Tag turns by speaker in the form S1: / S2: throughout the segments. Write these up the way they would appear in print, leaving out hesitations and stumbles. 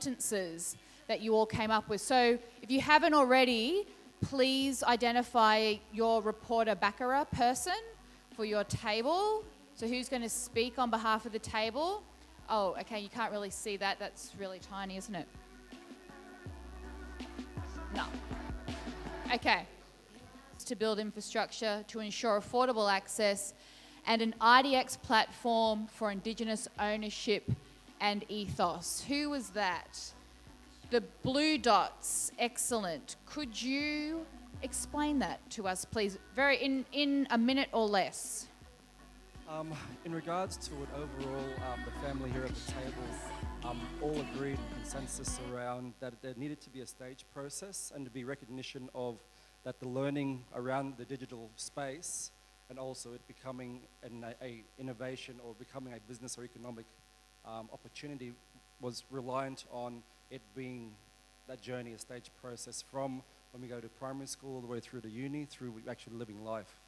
S1: sentences that you all came up with. So if you haven't already, please identify your reporter Baccara person for your table. So who's going to speak on behalf of the table? Oh, okay, you can't really see that. That's really tiny, isn't it? No. Okay. To build infrastructure to ensure affordable access and an IDX platform for Indigenous ownership and ethos. Who was that? The blue dots, excellent. Could you explain that to us, please? In a minute or less.
S2: In regards to it overall, the family here at the table all agreed consensus around that there needed to be a stage process and to be recognition of that the learning around the digital space and also it becoming a innovation or becoming a business or economic opportunity was reliant on it being that journey, a stage process from when we go to primary school all the way through to uni, through actually living life.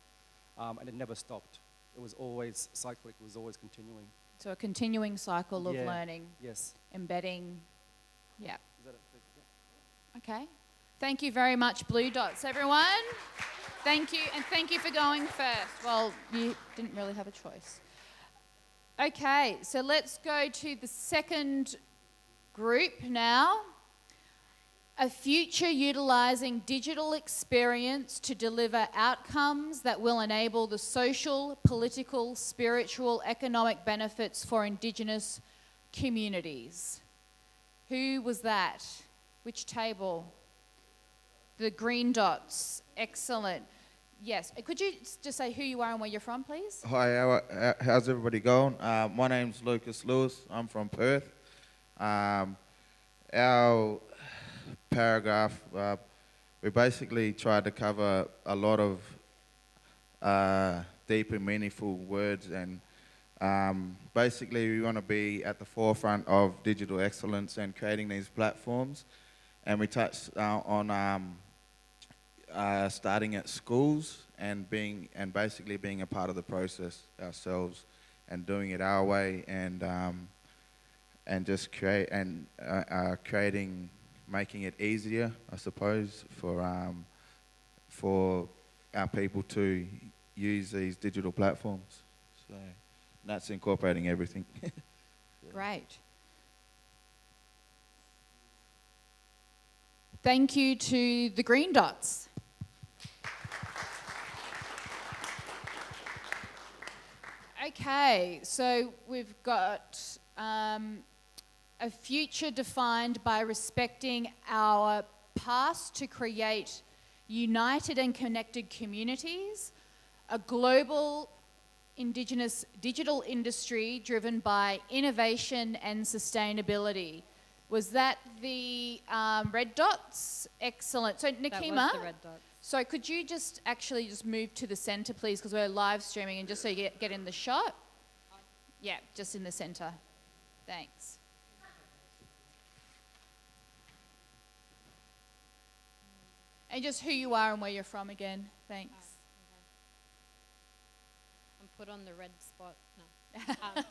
S2: And it never stopped. It was always cyclic, it was always continuing.
S1: So a continuing cycle of learning.
S2: Yes.
S1: Embedding. Yeah.
S2: Is that it?
S1: Okay. Thank you very much, Blue Dots, everyone. Thank you, and thank you for going first. Well, you didn't really have a choice. Okay, so let's go to the second group now. A future utilising digital experience to deliver outcomes that will enable the social, political, spiritual, economic benefits for Indigenous communities. Who was that? Which table? The green dots. Excellent. Yes. Could you just say who you are and where you're from, please?
S3: Hi, how's everybody going? My name's Lucas Lewis. I'm from Perth. Our paragraph, we basically tried to cover a lot of deep and meaningful words, and basically we want to be at the forefront of digital excellence and creating these platforms. And we touched on starting at schools and basically being a part of the process ourselves and doing it our way, and just creating, making it easier, I suppose, for our people to use these digital platforms. So that's incorporating everything.
S1: Great. Thank you to the green dots. Okay, so we've got a future defined by respecting our past to create united and connected communities, a global Indigenous digital industry driven by innovation and sustainability. Was that the red dots? Excellent. So Nakima,
S4: that was the red dots.
S1: So could you just move to the centre, please, because we're live streaming, and just so you get in the shot. Yeah, just in the centre. Thanks. And just who you are and where you're from again. Thanks.
S4: I'm put on the red spot. No.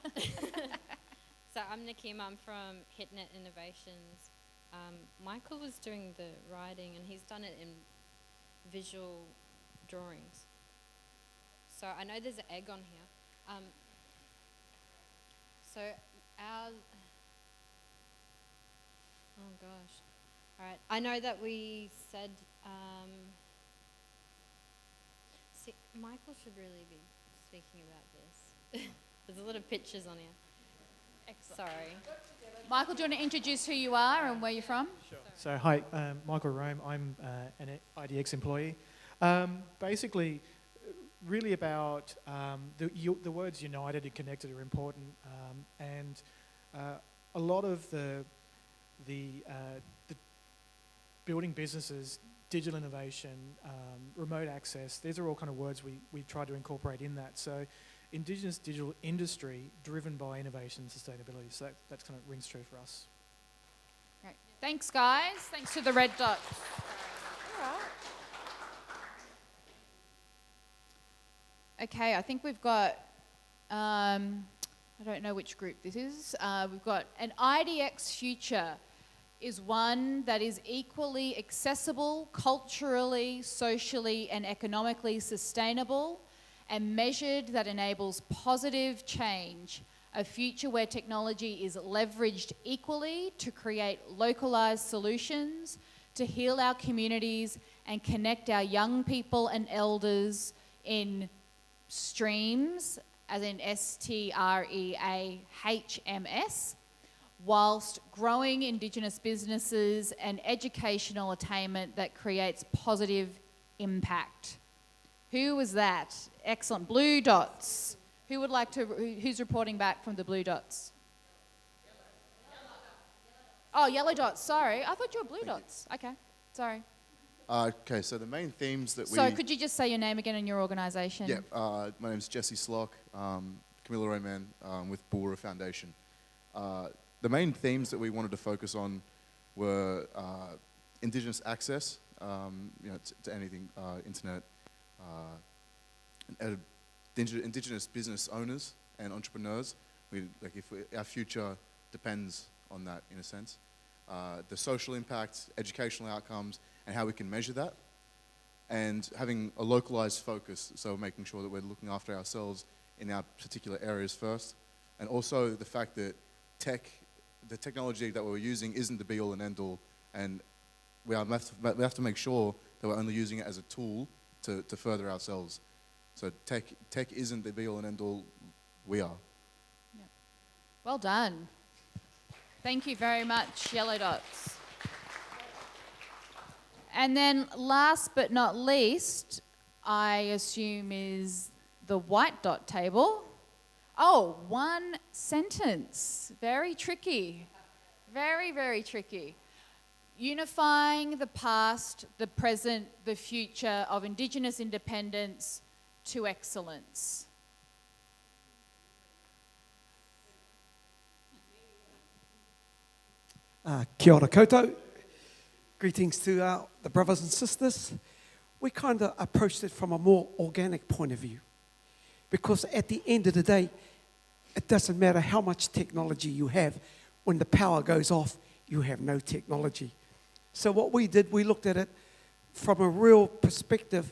S4: So I'm Nakima. I'm from HitNet Innovations. Michael was doing the writing, and he's done it in visual drawings. So I know there's an egg on here. So our... Oh, gosh. All right. I know that we said... see, Michael should really be speaking about this. There's a lot of pictures on here.
S1: Excellent.
S4: Sorry.
S1: Michael, do you want to introduce who you are and where you're from?
S5: Sure. So hi, Michael Rome. I'm an IDX employee. Basically, really about the words united and connected are important, and a lot of the building businesses, digital innovation, remote access, these are all kind of words we try to incorporate in that. So Indigenous digital industry driven by innovation and sustainability. So that's kind of rings true for us.
S1: Great. Thanks, guys. Thanks to the red dots. All right. Okay, I think we've got, I don't know which group this is. We've got an IDX future is one that is equally accessible, culturally, socially, and economically sustainable, and measured that enables positive change, a future where technology is leveraged equally to create localized solutions, to heal our communities and connect our young people and elders in streams, as in STREAHMS, whilst growing Indigenous businesses and educational attainment that creates positive impact. Who was that? Excellent. Blue dots. Who would like to, who's reporting back from the blue dots? Oh, yellow dots, sorry. I thought you were blue dots. Okay, sorry.
S6: Okay, so the main themes that
S1: So could you just say your name again and your organisation?
S6: Yeah, my name's Jesse Slock, Camilla Roman with Bulra Foundation. The main themes that we wanted to focus on were Indigenous access, to anything, internet, Indigenous business owners and entrepreneurs. Our future depends on that in a sense. The social impact, educational outcomes, and how we can measure that. And having a localized focus, so making sure that we're looking after ourselves in our particular areas first. And also the fact that the technology that we're using isn't the be-all and end-all, and we have to make sure that we're only using it as a tool to further ourselves. So tech isn't the be-all and end-all, we are.
S1: Yep. Well done. Thank you very much, yellow dots. And then last but not least, I assume is the white dot table. Oh, one sentence. Very tricky. Very, very tricky. Unifying the past, the present, the future of Indigenous independence to excellence.
S7: Kia ora koutou. Greetings to the brothers and sisters. We kind of approached it from a more organic point of view, because at the end of the day, it doesn't matter how much technology you have. When the power goes off, you have no technology. So what we did, we looked at it from a real perspective,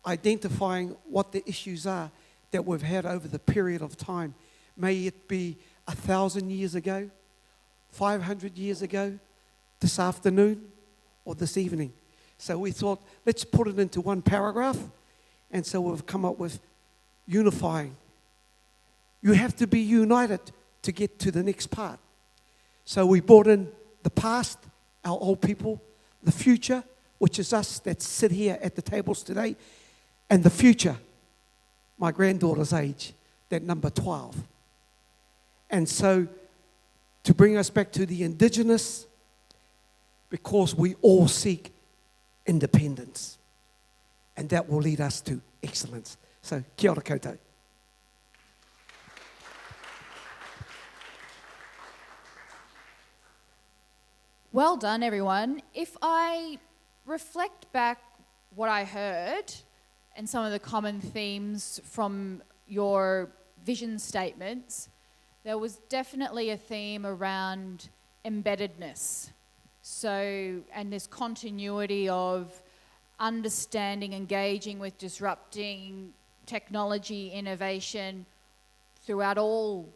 S7: identifying what the issues are that we've had over the period of time. May it be 1,000 years ago, 500 years ago, this afternoon, or this evening. So we thought, let's put it into one paragraph. And so we've come up with unifying. You have to be united to get to the next part. So we brought in the past, our old people, the future, which is us that sit here at the tables today, and the future, my granddaughter's age, that number 12. And so to bring us back to the Indigenous, because we all seek independence, and that will lead us to excellence. So, kia ora koutou.
S1: Well done, everyone. If I reflect back what I heard and some of the common themes from your vision statements, there was definitely a theme around embeddedness. So, and this continuity of understanding, engaging with disrupting technology, innovation throughout all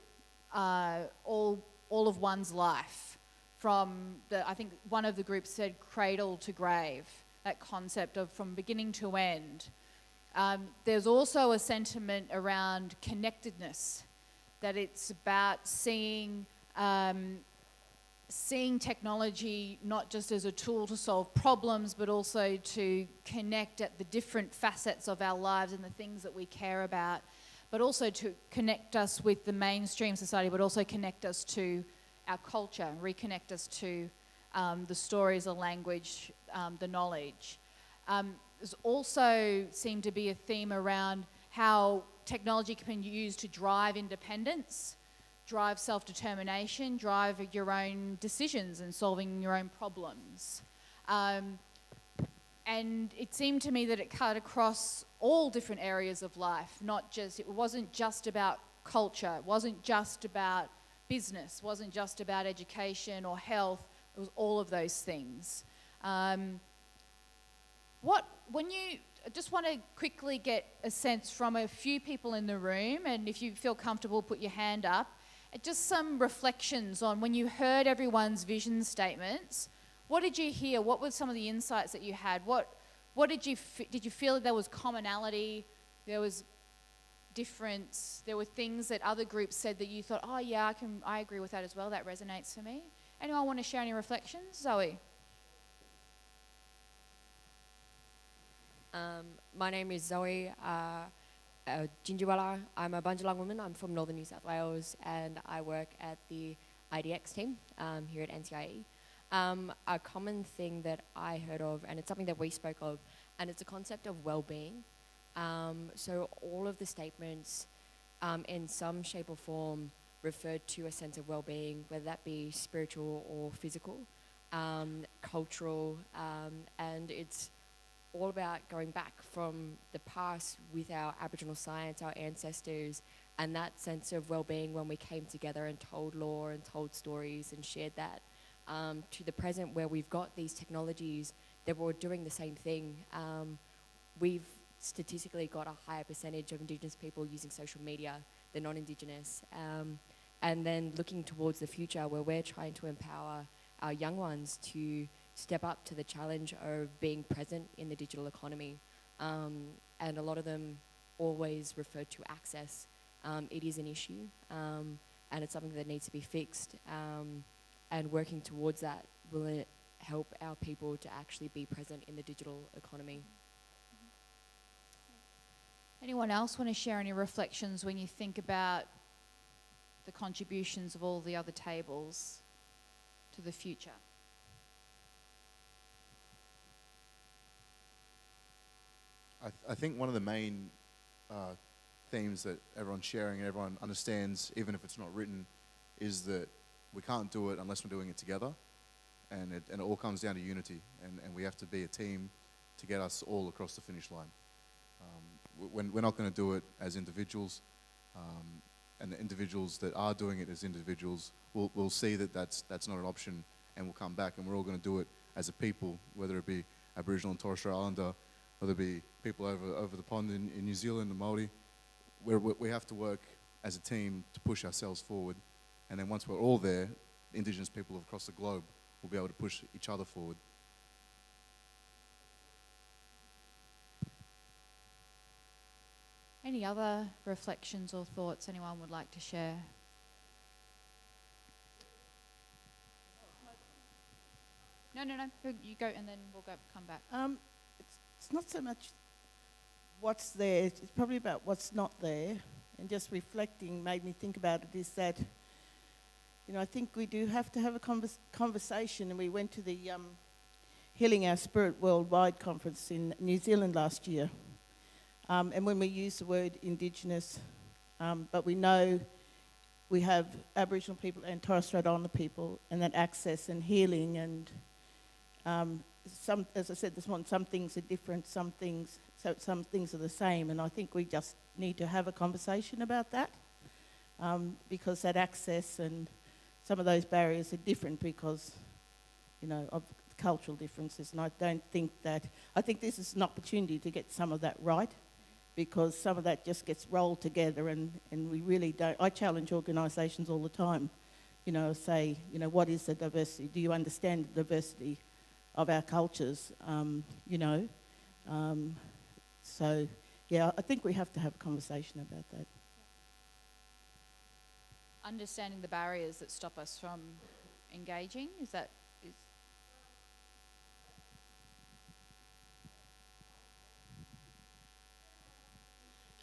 S1: of one's life. From I think one of the groups said cradle to grave, that concept of from beginning to end. There's also a sentiment around connectedness, that it's about seeing technology not just as a tool to solve problems, but also to connect at the different facets of our lives and the things that we care about, but also to connect us with the mainstream society, but also connect us to our culture, reconnect us to the stories, the language, the knowledge. There's also seemed to be a theme around how technology can be used to drive independence, drive self-determination, drive your own decisions and solving your own problems. And it seemed to me that it cut across all different areas of life, it wasn't just about culture, it wasn't just about business, wasn't just about education or health, it was all of those things. I just want to quickly get a sense from a few people in the room, and if you feel comfortable, put your hand up. Just some reflections on when you heard everyone's vision statements. What did you hear? What were some of the insights that you had? What did you feel that there was commonality? There was difference? There were things that other groups said that you thought, oh yeah, I agree with that as well. That resonates for me. Anyone want to share any reflections? Zoe.
S8: My name is Zoe Gingiwala. I'm a Bunjalung woman. I'm from northern New South Wales, and I work at the IDX team here at NCIE. A common thing that I heard of, and it's something that we spoke of, and it's a concept of well-being. So all of the statements in some shape or form referred to a sense of well-being, whether that be spiritual or physical, cultural, and it's all about going back from the past with our Aboriginal science, our ancestors, and that sense of well-being when we came together and told lore and told stories and shared that, to the present where we've got these technologies that we're doing the same thing. We've statistically got a higher percentage of Indigenous people using social media than non-Indigenous. And then looking towards the future where we're trying to empower our young ones to step up to the challenge of being present in the digital economy. And a lot of them always refer to access. It is an issue, and it's something that needs to be fixed. And working towards that will help our people to actually be present in the digital economy.
S1: Anyone else want to share any reflections when you think about the contributions of all the other tables to the future?
S6: I think one of the main themes that everyone's sharing and everyone understands, even if it's not written, is that we can't do it unless we're doing it together. And it all comes down to unity. And we have to be a team to get us all across the finish line. We're not going to do it as individuals. And the individuals that are doing it as individuals will see that that's not an option, and we'll come back, and we're all going to do it as a people, whether it be Aboriginal and Torres Strait Islander, whether it be people over the pond in New Zealand, the Māori. We have to work as a team to push ourselves forward. And then once we're all there, Indigenous people across the globe will be able to push each other forward.
S1: Any other reflections or thoughts anyone would like to share? No. You go and then we'll come back.
S9: It's not so much what's there, it's probably about what's not there. And just reflecting made me think about it is that, I think we do have to have a conversation. And we went to the Healing Our Spirit Worldwide conference in New Zealand last year. And when we use the word Indigenous, but we know we have Aboriginal people and Torres Strait Islander people, and that access and healing and as I said this morning, some things are different, some things are the same, and I think we just need to have a conversation about that, because that access and some of those barriers are different because, of cultural differences, and I think this is an opportunity to get some of that right, because some of that just gets rolled together and we really don't. I challenge organisations all the time, say, what is the diversity? Do you understand the diversity of our cultures? So, yeah, I think we have to have a conversation about that.
S1: Understanding the barriers that stop us from engaging,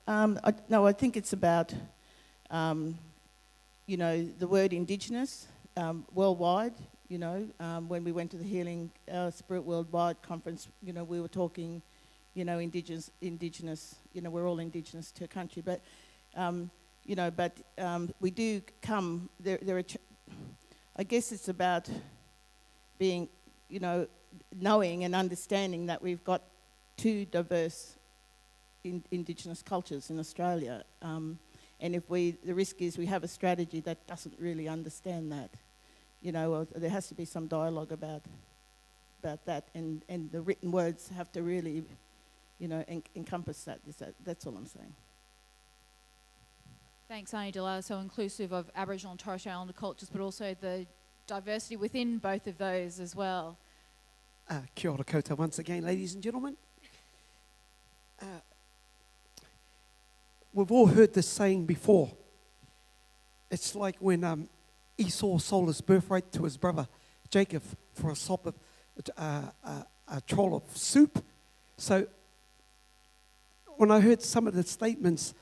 S9: I think it's about, the word Indigenous worldwide. When we went to the Healing Spirit Worldwide conference, we were talking, Indigenous. We're all Indigenous to a country, but we do come. There are. I guess it's about being, knowing and understanding that we've got two diverse Indigenous cultures in Australia, And the risk is we have a strategy that doesn't really understand that. You know, there has to be some dialogue about that, and the written words have to really, you know, encompass that. That's all I'm saying.
S1: Thanks, Auntie Delilah. So inclusive of Aboriginal and Torres Strait Islander cultures, but also the diversity within both of those as well.
S7: Kia ora koutou once again, ladies and gentlemen. We've all heard this saying before. It's like when Esau sold his birthright to his brother Jacob for a troll of soup. So when I heard some of the statements,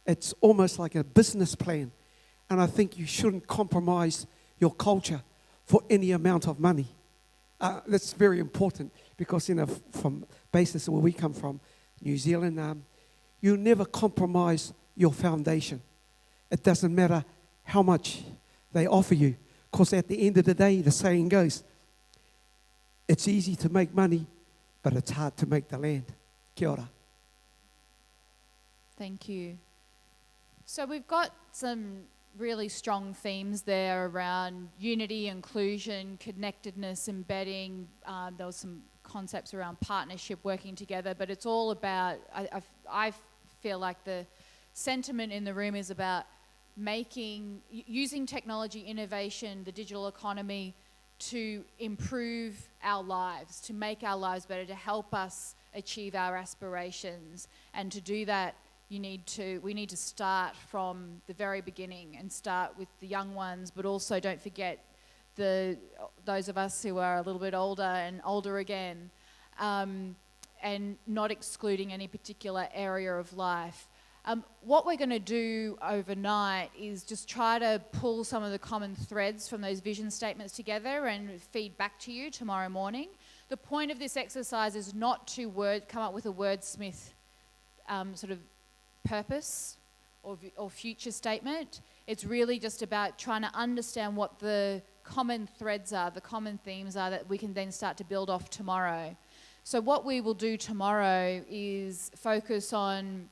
S7: it's almost like a business plan. And I think you shouldn't compromise your culture for any amount of money. That's very important because, you know, from basis where we come from, New Zealand, you never compromise your foundation. It doesn't matter how much they offer you, because at the end of the day, the saying goes, it's easy to make money, but it's hard to make the land. Kia ora.
S1: Thank you. So we've got some really strong themes there around unity, inclusion, connectedness, embedding. There was some concepts around partnership, working together, but it's all about, I feel like the sentiment in the room is about using technology, innovation, the digital economy to improve our lives, to make our lives better, to help us achieve our aspirations. And to do that, we need to start from the very beginning and start with the young ones, but also don't forget those of us who are a little bit older and older again, and not excluding any particular area of life. What we're going to do overnight is just try to pull some of the common threads from those vision statements together and feed back to you tomorrow morning. The point of this exercise is not to come up with a wordsmith sort of purpose or future statement. It's really just about trying to understand what the common threads are, the common themes are that we can then start to build off tomorrow. So what we will do tomorrow is focus on,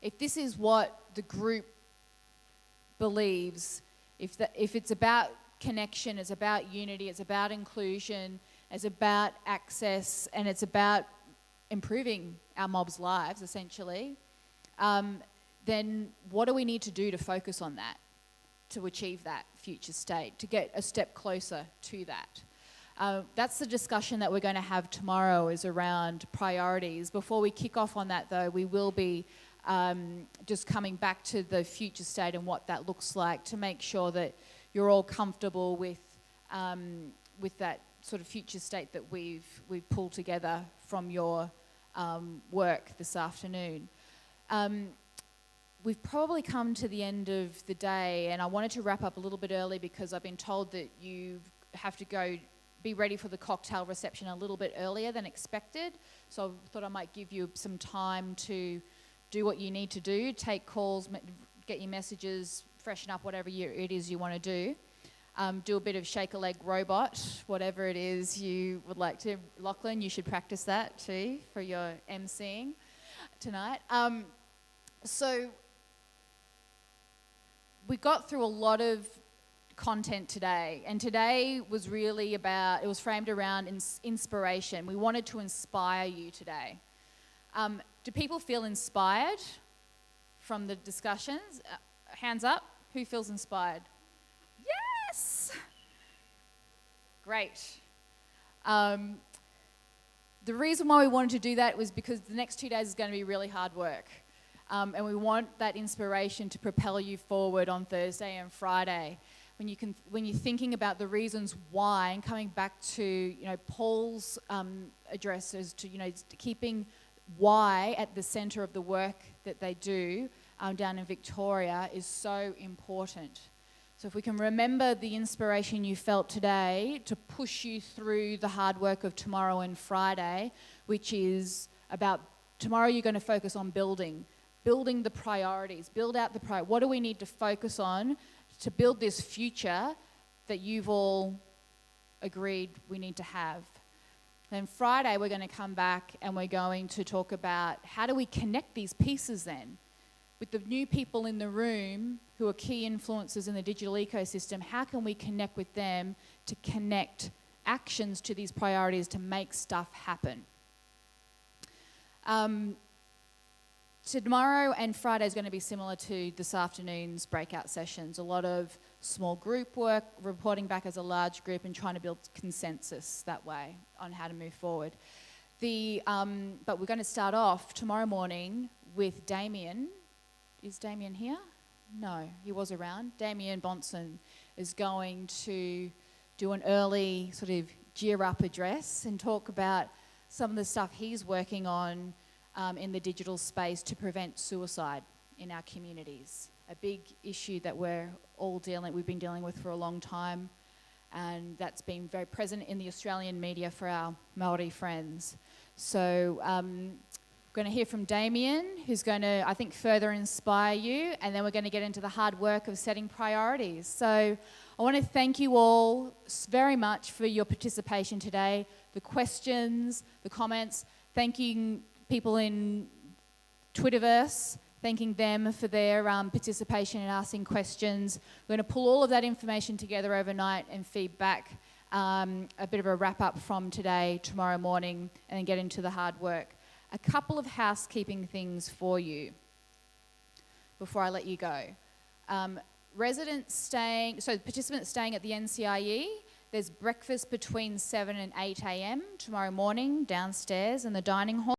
S1: if this is what the group believes, if it's about connection, it's about unity, it's about inclusion, it's about access, and it's about improving our mobs' lives, essentially, then what do we need to do to focus on that, to achieve that future state, to get a step closer to that? That's the discussion that we're going to have tomorrow, is around priorities. Before we kick off on that, though, we will be just coming back to the future state and what that looks like, to make sure that you're all comfortable with that sort of future state that we've pulled together from your work this afternoon. We've probably come to the end of the day, and I wanted to wrap up a little bit early because I've been told that you have to go be ready for the cocktail reception a little bit earlier than expected. So I thought I might give you some time to do what you need to do, take calls, get your messages, freshen up, whatever it is you want to do. Do a bit of shake a leg robot, whatever it is you would like to. Lachlan, you should practice that too for your emceeing tonight. So we got through a lot of content today, and today was really about, it was framed around inspiration. We wanted to inspire you today. Do people feel inspired from the discussions? Hands up, who feels inspired? Yes! Great. The reason why we wanted to do that was because the next 2 days is going to be really hard work. And we want that inspiration to propel you forward on Thursday and Friday. When you're thinking about the reasons why, and coming back to Paul's addresses to keeping why at the centre of the work that they do down in Victoria is so important. So if we can remember the inspiration you felt today to push you through the hard work of tomorrow and Friday, which is about tomorrow you're going to focus on building the priorities, build out the priorities. What do we need to focus on to build this future that you've all agreed we need to have? Then Friday we're going to come back and we're going to talk about how do we connect these pieces then? with the new people in the room who are key influencers in the digital ecosystem, how can we connect with them to connect actions to these priorities to make stuff happen? Tomorrow and Friday is going to be similar to this afternoon's breakout sessions. A lot of small group work, reporting back as a large group and trying to build consensus that way on how to move forward. But we're going to start off tomorrow morning with Damien. Is Damien here? No, he was around. Damien Bonson is going to do an early sort of gear up address and talk about some of the stuff he's working on in the digital space to prevent suicide in our communities. A big issue that we've been dealing with for a long time, and that's been very present in the Australian media for our Maori friends. So we're going to hear from Damien, who's going to, I think, further inspire you, and then we're going to get into the hard work of setting priorities. So I want to thank you all very much for your participation today, the questions, the comments, thanking people in Twitterverse, thanking them for their participation in asking questions. We're going to pull all of that information together overnight and feed back a bit of a wrap-up from today, tomorrow morning, and then get into the hard work. A couple of housekeeping things for you before I let you go. Participants staying at the NCIE, there's breakfast between 7 and 8 a.m. tomorrow morning downstairs in the dining hall.